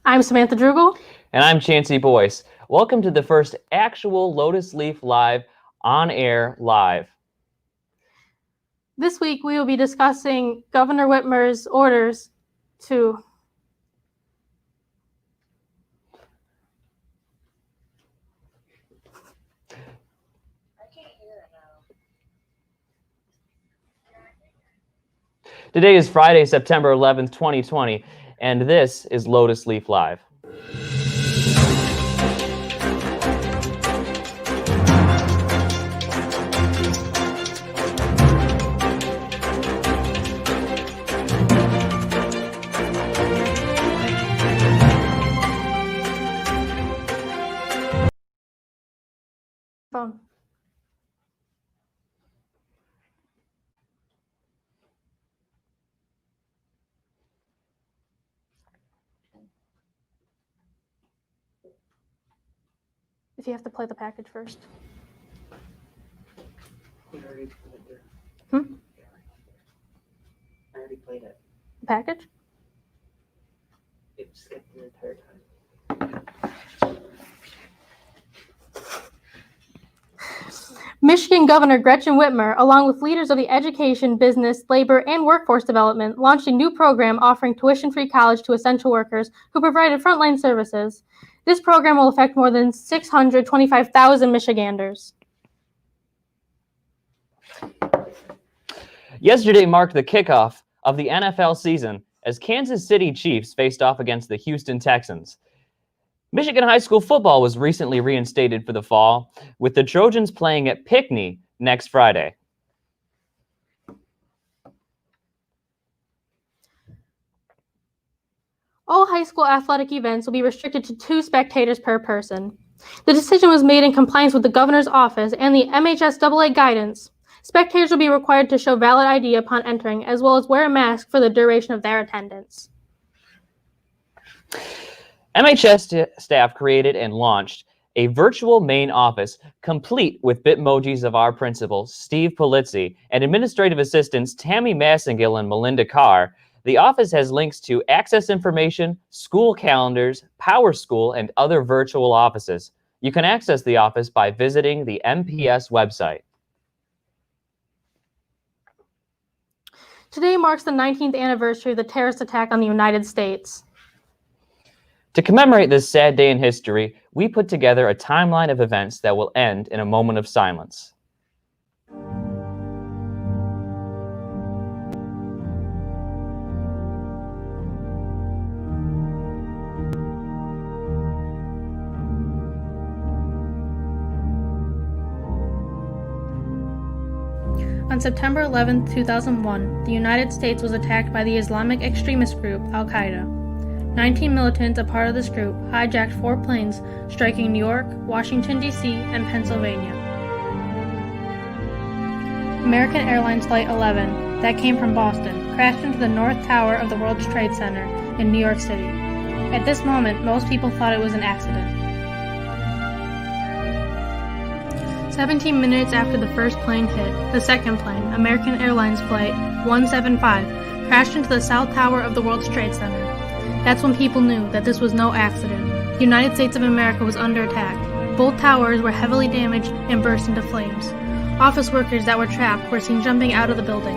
I'm Samantha Drugel. And I'm Chancey Boyce. Welcome to the first actual Lotus Leaf Live on-air live. This week we will be discussing Governor Whitmer's orders to Today is Friday, September 11th, 2020, and this is Lotus Leaf Live. phone. If you have to play the package first. I already played it. I already played it. The package? It skipped the entire time. Michigan Governor Gretchen Whitmer, along with leaders of the education, business, labor, and workforce development, launched a new program offering tuition-free college to essential workers who provided frontline services. This program will affect more than 625,000 Michiganders. Yesterday marked the kickoff of the NFL season as Kansas City Chiefs faced off against the Houston Texans. Michigan high school football was recently reinstated for the fall, with the Trojans playing at Pinckney next Friday. All high school athletic events will be restricted to 2 spectators per person. The decision was made in compliance with the governor's office and the MHSAA guidance. Spectators will be required to show valid ID upon entering, as well as wear a mask for the duration of their attendance. MHS staff created and launched a virtual main office complete with Bitmojis of our principal, Steve Polizzi, and administrative assistants Tammy Massengill and Melinda Carr. The office has links to access information, school calendars, Power School, and other virtual offices. You can access the office by visiting the MPS website. Today marks the 19th anniversary of the terrorist attack on the United States. To commemorate this sad day in history, we put together a timeline of events that will end in a moment of silence. On September 11, 2001, the United States was attacked by the Islamic extremist group Al-Qaeda. 19 militants, a part of this group, hijacked 4 planes, striking New York, Washington, D.C., and Pennsylvania. American Airlines Flight 11, that came from Boston, crashed into the North Tower of the World Trade Center in New York City. At this moment, most people thought it was an accident. 17 minutes after the first plane hit, the second plane, American Airlines Flight 175, crashed into the South Tower of the World Trade Center. That's when people knew that this was no accident. The United States of America was under attack. Both towers were heavily damaged and burst into flames. Office workers that were trapped were seen jumping out of the building.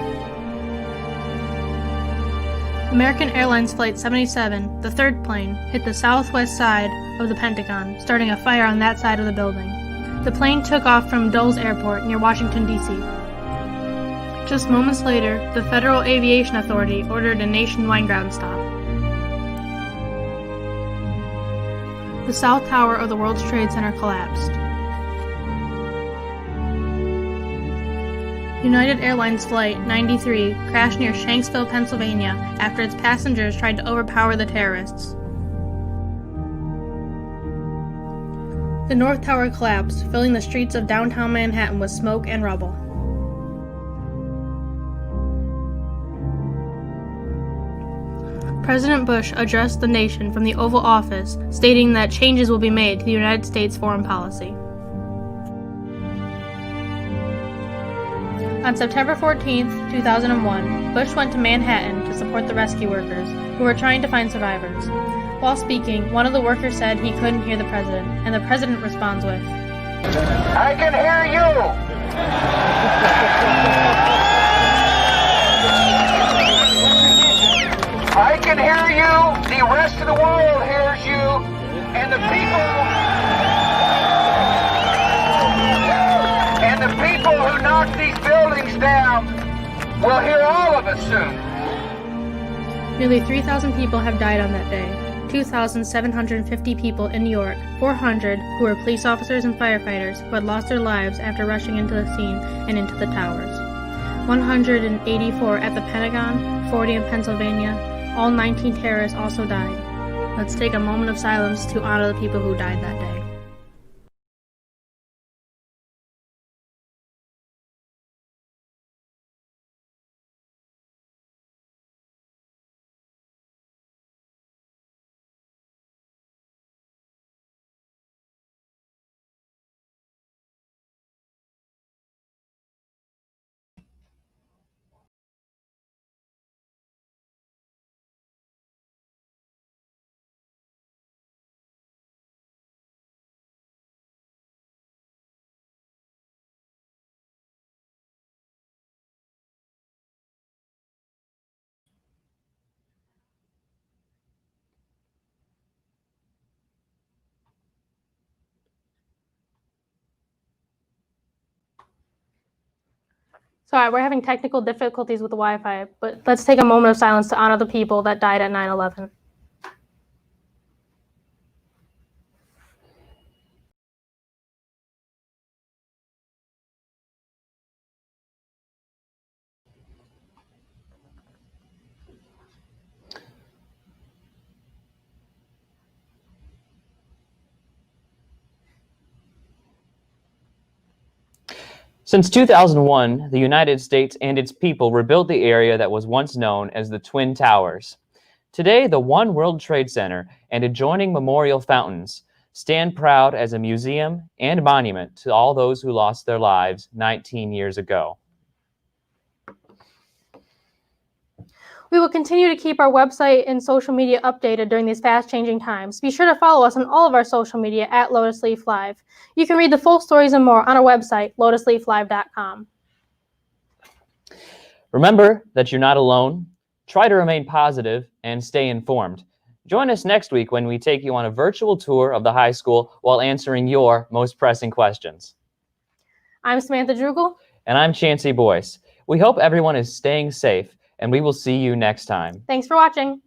American Airlines Flight 77, the third plane, hit the southwest side of the Pentagon, starting a fire on that side of the building. The plane took off from Dulles Airport near Washington, D.C. Just moments later, the Federal Aviation Authority ordered a nationwide ground stop. The South Tower of the World Trade Center collapsed. United Airlines Flight 93 crashed near Shanksville, Pennsylvania, after its passengers tried to overpower the terrorists. The North Tower collapsed, filling the streets of downtown Manhattan with smoke and rubble. President Bush addressed the nation from the Oval Office, stating that changes will be made to the United States foreign policy. On September 14, 2001, Bush went to Manhattan to support the rescue workers who were trying to find survivors. While speaking, one of the workers said he couldn't hear the president, and the president responds with, I can hear you! I can hear you, the rest of the world hears you, and the people who knock these buildings down will hear all of us soon. Nearly 3,000 people have died on that day. 2,750 people in New York, 400 who were police officers and firefighters who had lost their lives after rushing into the scene and into the towers. 184 at the Pentagon, 40 in Pennsylvania. All 19 terrorists also died. Let's take a moment of silence to honor the people who died that day. Sorry, we're having technical difficulties with the Wi-Fi, but let's take a moment of silence to honor the people that died at 9/11. Since 2001, the United States and its people rebuilt the area that was once known as the Twin Towers. Today, the One World Trade Center and adjoining memorial fountains stand proud as a museum and monument to all those who lost their lives 19 years ago. We will continue to keep our website and social media updated during these fast-changing times. Be sure to follow us on all of our social media at Lotus Leaf Live. You can read the full stories and more on our website, lotusleaflive.com. Remember that you're not alone. Try to remain positive and stay informed. Join us next week when we take you on a virtual tour of the high school while answering your most pressing questions. I'm Samantha Drugel. And I'm Chancey Boyce. We hope everyone is staying safe, and we will see you next time. Thanks for watching.